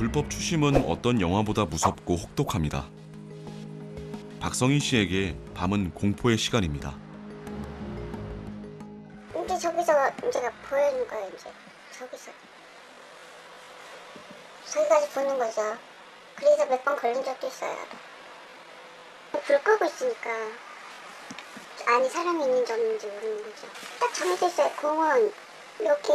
불법 추심은 어떤 영화보다 무섭고 혹독합니다. 박성희 씨에게 밤은 공포의 시간입니다. 이제 저기서 이제가 보이는 거예요. 이제 저기까지 보는 거죠. 그래서 몇 번 걸린 적도 있어요. 불 끄고 있으니까 안에 사람이 있는지 없는지 모르는 거죠. 딱 정해져 있어요. 공원 여기.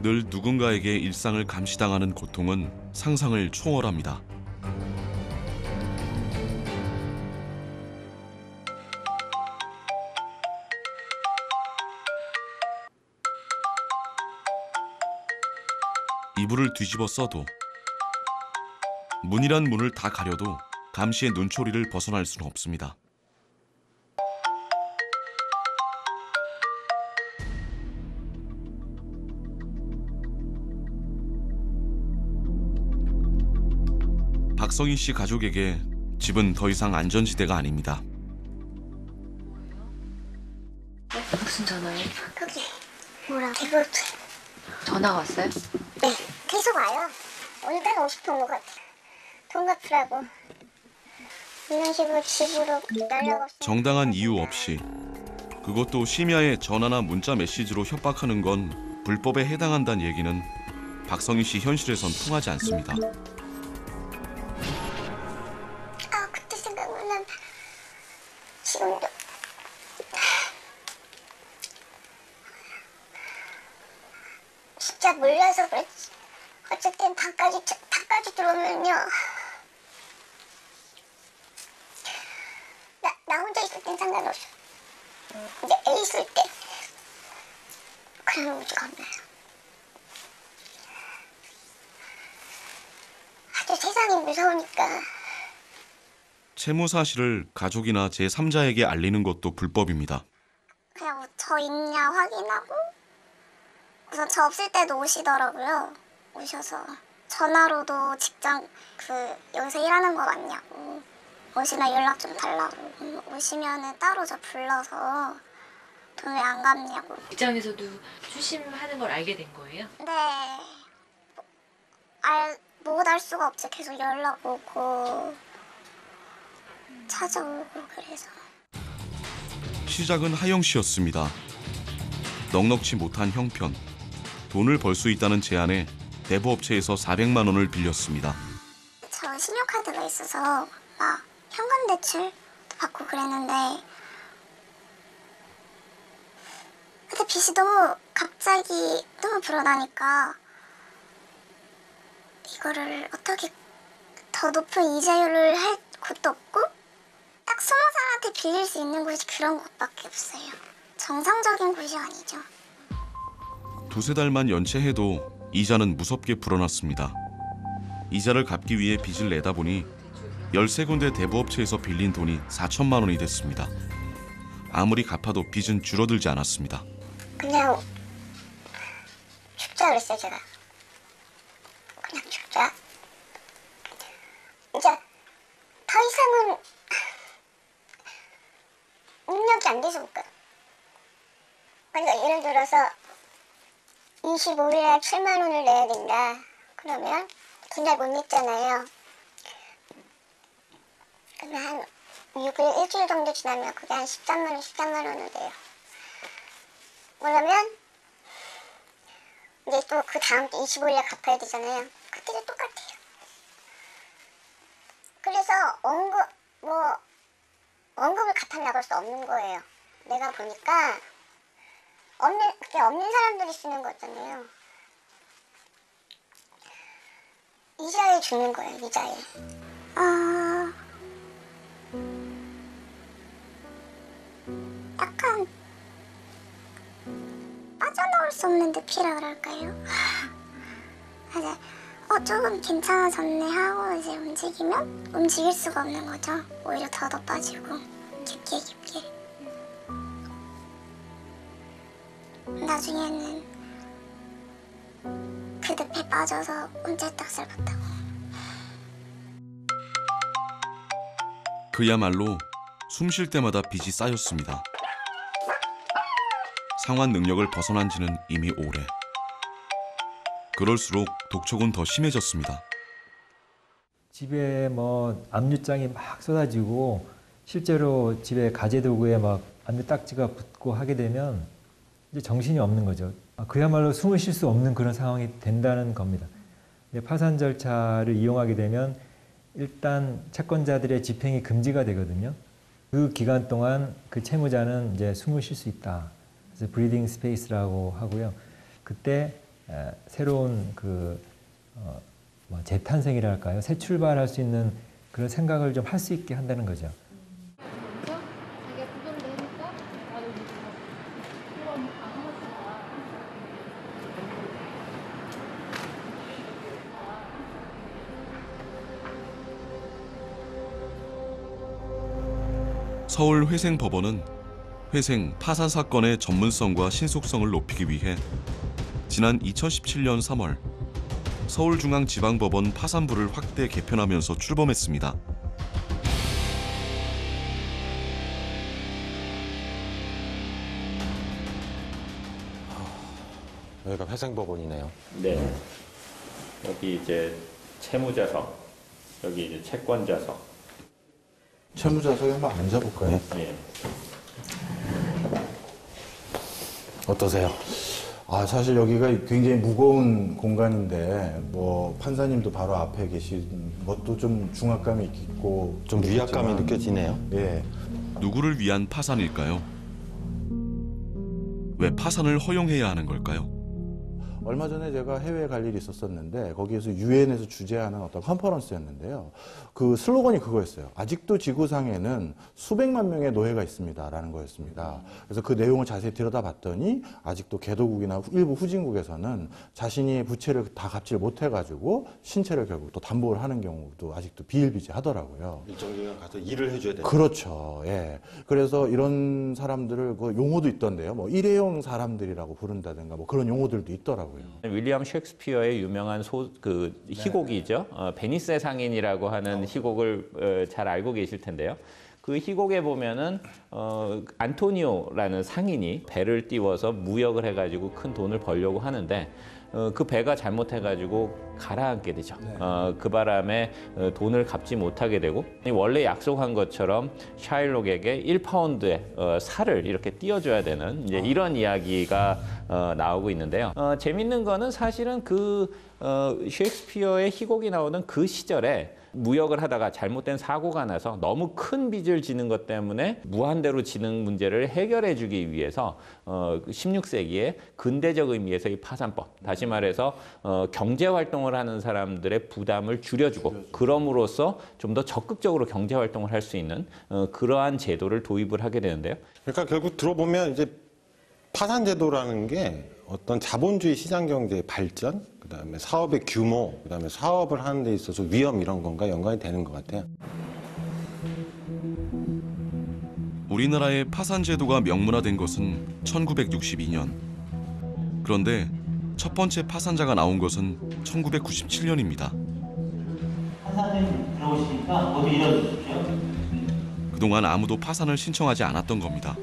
늘 누군가에게 일상을 감시당하는 고통은 상상을 초월합니다. 이불을 뒤집어 써도, 문이란 문을 다 가려도 감시의 눈초리를 벗어날 수는 없습니다. 박성희 씨 가족에게 집은 더 이상 안전지대가 아닙니다. 무슨 전화예요? 거기 뭐라 대볼 전화 왔어요? 네 계속 와요. 오늘따라 50통 온 것 같아. 돈 갚으라고 이런 식으로 집으로 날라가. 정당한 이유 없이, 그것도 심야에 전화나 문자 메시지로 협박하는 건 불법에 해당한다는 얘기는 박성희 씨 현실에선 통하지 않습니다. 아 그때 생각나면 지금도 진짜 몰라서 그랬지. 어쨌든 방까지 들어오면요. 나 혼자 있을 땐 상관없어. 이제 애 있을 때 그런 우주 겁나요. 아주 세상이 무서우니까. 채무 사실을 가족이나 제3자에게 알리는 것도 불법입니다. 그냥 뭐 저 있냐 확인하고 우선 저 없을 때도 오시더라고요. 오셔서 전화로도 직장 여기서 일하는 거 맞냐고, 오시면 연락 좀 달라고, 오시면은 따로 저 불러서 돈 왜 안 갚냐고. 직장에서도 추심하는 걸 알게 된 거예요? 네. 못 알 수가 없죠. 계속 연락 오고 찾아오고 그래서. 시작은 하영 씨였습니다. 넉넉지 못한 형편, 돈을 벌 수 있다는 제안에 대부업체에서 400만 원을 빌렸습니다. 저 신용카드가 있어서 막 현금 대출도 받고 그랬는데 그때 빚이 갑자기 너무 불어나니까 이거를 어떻게 더 높은 이자율을 할 곳도 없고 딱 20살한테 빌릴 수 있는 곳이 그런 곳밖에 없어요. 정상적인 곳이 아니죠. 두세 달만 연체해도 이자는 무섭게 불어났습니다. 이자를 갚기 위해 빚을 내다 보니 13군데 대부업체에서 빌린 돈이 4천만 원이 됐습니다. 아무리 갚아도 빚은 줄어들지 않았습니다. 그냥 죽자 그랬어요, 제가. 그냥 죽자. 이제 더 이상은 능력이 안 돼서 못 가. 그러니까 예를 들어서 25일에 7만 원을 내야 된다. 그러면 그날 못 냈잖아요. 그러면 한 6일, 일주일 정도 지나면 그게 한 13만 원을 돼요. 그러면 이제 또 그 다음 주 25일에 갚아야 되잖아요. 그때도 똑같아요. 그래서 원금을 갚아 나갈 수 없는 거예요. 내가 보니까 그게 없는 사람들이 쓰는 거잖아요. 이자에 주는 거예요, 이자에. 약간 빠져나올 수 없는 늪이라 그럴까요? 이제 조금 괜찮아졌네 하고 이제 움직이면 움직일 수가 없는 거죠. 오히려 더 빠지고 깊게. 나중에는 그 늪에 빠져서 옴짝닥살 봤다고. 그야말로 숨 쉴 때마다 빚이 쌓였습니다. 상환 능력을 벗어난 지는 이미 오래. 그럴수록 독촉은 더 심해졌습니다. 집에 뭐 압류장이 막 쏟아지고 실제로 집에 가재도구에 막 압류 딱지가 붙고 하게 되면 이제 정신이 없는 거죠. 그야말로 숨을 쉴 수 없는 그런 상황이 된다는 겁니다. 파산 절차를 이용하게 되면 일단 채권자들의 집행이 금지가 되거든요. 그 기간 동안 그 채무자는 이제 숨을 쉴 수 있다. 그래서 브리딩 스페이스라고 하고요. 그때 새로운 뭐 재탄생이랄까요? 새 출발할 수 있는 그런 생각을 좀 할 수 있게 한다는 거죠. 서울 회생법원은 회생, 파산 사건의 전문성과 신속성을 높이기 위해 지난 2017년 3월 서울중앙지방법원 파산부를 확대 개편하면서 출범했습니다. 여기가 회생법원이네요. 네. 여기 이제 채무자석, 여기 이제 채권자석. 채무자석에 한번 앉아볼까요? 예. 어떠세요? 사실 여기가 굉장히 무거운 공간인데 뭐 판사님도 바로 앞에 계신 것도 좀 중압감이 있고 좀 위압감이 느껴지네요. 예. 누구를 위한 파산일까요? 왜 파산을 허용해야 하는 걸까요? 얼마 전에 제가 해외에 갈 일이 있었었는데 거기에서 유엔에서 주재하는 어떤 컨퍼런스였는데요. 그 슬로건이 그거였어요. 아직도 지구상에는 수백만 명의 노예가 있습니다라는 거였습니다. 그래서 그 내용을 자세히 들여다봤더니 아직도 개도국이나 일부 후진국에서는 자신이 부채를 다 갚지를 못해가지고 신체를 결국 또 담보를 하는 경우도 아직도 비일비재하더라고요. 일정 기간 가서 일을 해줘야 돼요. 그렇죠. 예. 그래서 이런 사람들을 그 용어도 있던데요. 뭐 일회용 사람들이라고 부른다든가 뭐 그런 용어들도 있더라고요. 윌리엄 셰익스피어의 유명한 희곡이죠. 베니스의 상인이라고 하는 희곡을 잘 알고 계실 텐데요. 그 희곡에 보면은 안토니오라는 상인이 배를 띄워서 무역을 해가지고 큰 돈을 벌려고 하는데 그 배가 잘못해가지고 가라앉게 되죠. 그 바람에 돈을 갚지 못하게 되고 원래 약속한 것처럼 샤일록에게 1파운드의 살을 이렇게 띄워줘야 되는 이제 이런 이야기가 나오고 있는데요. 재밌는 거는 사실은 셰익스피어의 희곡이 나오는 그 시절에 무역을 하다가 잘못된 사고가 나서 너무 큰 빚을 지는 것 때문에 무한대로 지는 문제를 해결해 주기 위해서 16세기에 근대적 의미에서 이 파산법, 다시 말해서 경제 활동을 하는 사람들의 부담을 줄여주고 그럼으로써 좀 더 적극적으로 경제 활동을 할 수 있는 그러한 제도를 도입을 하게 되는데요. 그러니까 결국 들어보면 이제 파산제도라는 게 어떤 자본주의 시장 경제의 발전, 그다음에 사업의 규모, 그다음에 사업을 하는 데 있어서 위험 이런 건가 연관이 되는 것 같아요. 우리나라의 파산 제도가 명문화된 것은 1962년. 그런데 첫 번째 파산자가 나온 것은 1997년입니다. 판사님 들어오시니까 모두 일어나십시오. 그동안 아무도 파산을 신청하지 않았던 겁니다.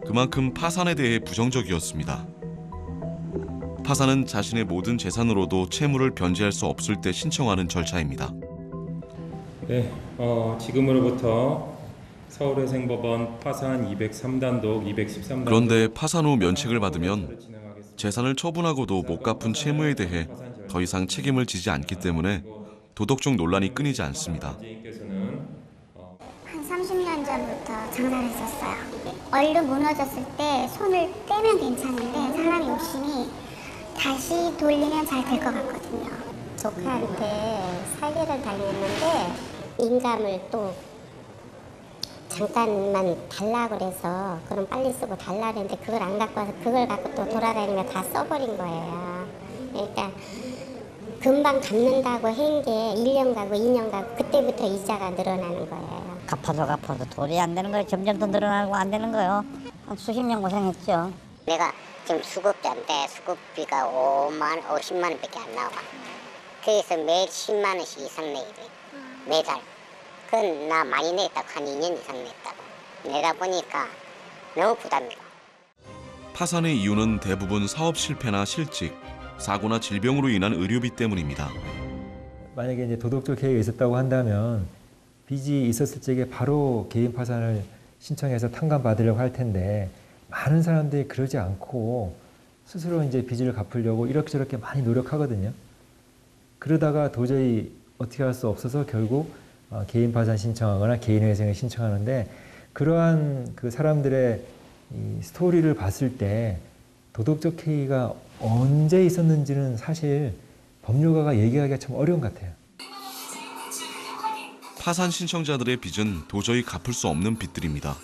그만큼 파산에 대해 부정적이었습니다. 파산은 자신의 모든 재산으로도 채무를 변제할 수 없을 때 신청하는 절차입니다. 네, 지금으로부터 서울회생법원 파산 203단독 213단독 그런데 파산 후 면책을 받으면 재산을 처분하고도 못 갚은 채무에 대해 더 이상 책임을 지지 않기 때문에 도덕적 논란이 끊이지 않습니다. 한 30년 전부터 장사를 했었어요. 얼른 무너졌을 때 손을 떼면 괜찮은데 사람 욕심이 다시 돌리면 잘 될 것 같거든요. 조카한테 사기를 당했는데 인감을 또 잠깐만 달라고 그래서 그럼 빨리 쓰고 달라 그랬는데 그걸 안 갖고 와서 그걸 갖고 또 돌아다니며 다 써버린 거예요. 그러니까 금방 갚는다고 한 게 1년 가고 2년 가고 그때부터 이자가 늘어나는 거예요. 갚아도 돈이 안 되는 거예요. 점점 더 늘어나고 안 되는 거예요. 한 수십 년 고생했죠. 내가 지금 수급자인데 수급비가 50만 원밖에 안 나와. 그래서 매일 10만 원씩 이상 내야 돼. 매달. 그건 나 많이 냈다고 한 2년 이상 냈다고. 내다 보니까 너무 부담이고. 파산의 이유는 대부분 사업 실패나 실직, 사고나 질병으로 인한 의료비 때문입니다. 만약에 이제 도덕적 해이가 있었다고 한다면 빚이 있었을 적에 바로 개인 파산을 신청해서 탕감받으려고 할 텐데 많은 사람들이 그러지 않고 스스로 이제 빚을 갚으려고 이렇게 많이 노력하거든요. 그러다가 도저히 어떻게 할 수 없어서 결국 개인 파산 신청하거나 개인 회생을 신청하는데 그러한 그 사람들의 이 스토리를 봤을 때 도덕적 해이가 언제 있었는지는 사실 법률가가 얘기하기가 참 어려운 것 같아요. 파산 신청자들의 빚은 도저히 갚을 수 없는 빚들입니다.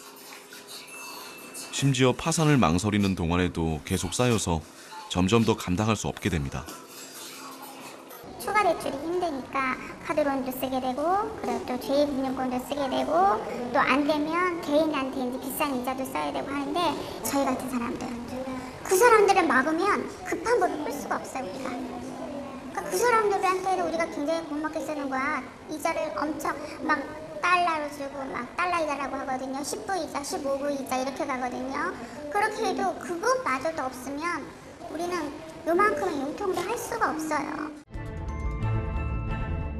심지어 파산을 망설이는 동안에도 계속 쌓여서 점점 더 감당할 수 없게 됩니다. 추가 대출이 힘드니까 카드론도 쓰게 되고 그리고 또 제2금융권도 쓰게 되고 또 안 되면 개인한테 이제 비싼 이자도 써야 되고 하는데 저희 같은 사람들 그 사람들을 막으면 급한 법을 풀 수가 없어요 우리가. 그러니까 그 사람들한테는 우리가 굉장히 고맙게 쓰는 거야. 이자를 엄청 막 달러로 주고 막 달러 이자라고 하거든요. 10부 이자, 15부 이자 이렇게 가거든요. 그렇게 해도 그것마저도 없으면 우리는 요만큼의 융통도 할 수가 없어요.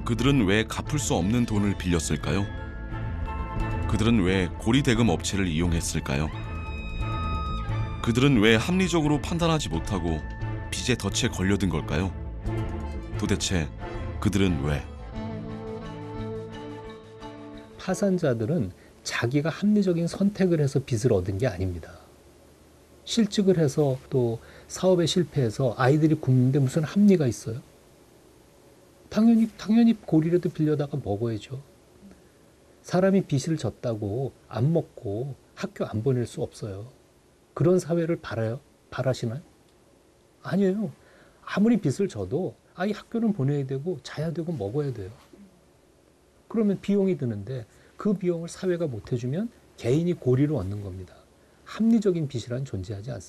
그들은 왜 갚을 수 없는 돈을 빌렸을까요? 그들은 왜 고리대금 업체를 이용했을까요? 그들은 왜 합리적으로 판단하지 못하고 빚에 덫에 걸려든 걸까요? 도대체 그들은 왜? 파산자들은 자기가 합리적인 선택을 해서 빚을 얻은 게 아닙니다. 실직을 해서 또 사업에 실패해서 아이들이 굶는데 무슨 합리가 있어요? 당연히 고리라도 빌려다가 먹어야죠. 사람이 빚을 졌다고 안 먹고 학교 안 보낼 수 없어요. 그런 사회를 바라시나요? 아니에요. 아무리 빚을 져도 아이 학교는 보내야 되고 자야 되고 먹어야 돼요. 그러면 비용이 드는데 그 비용을 사회가 못 해주면 개인이 고리를 얻는 겁니다. 합리적인 빚이란 존재하지 않습니다.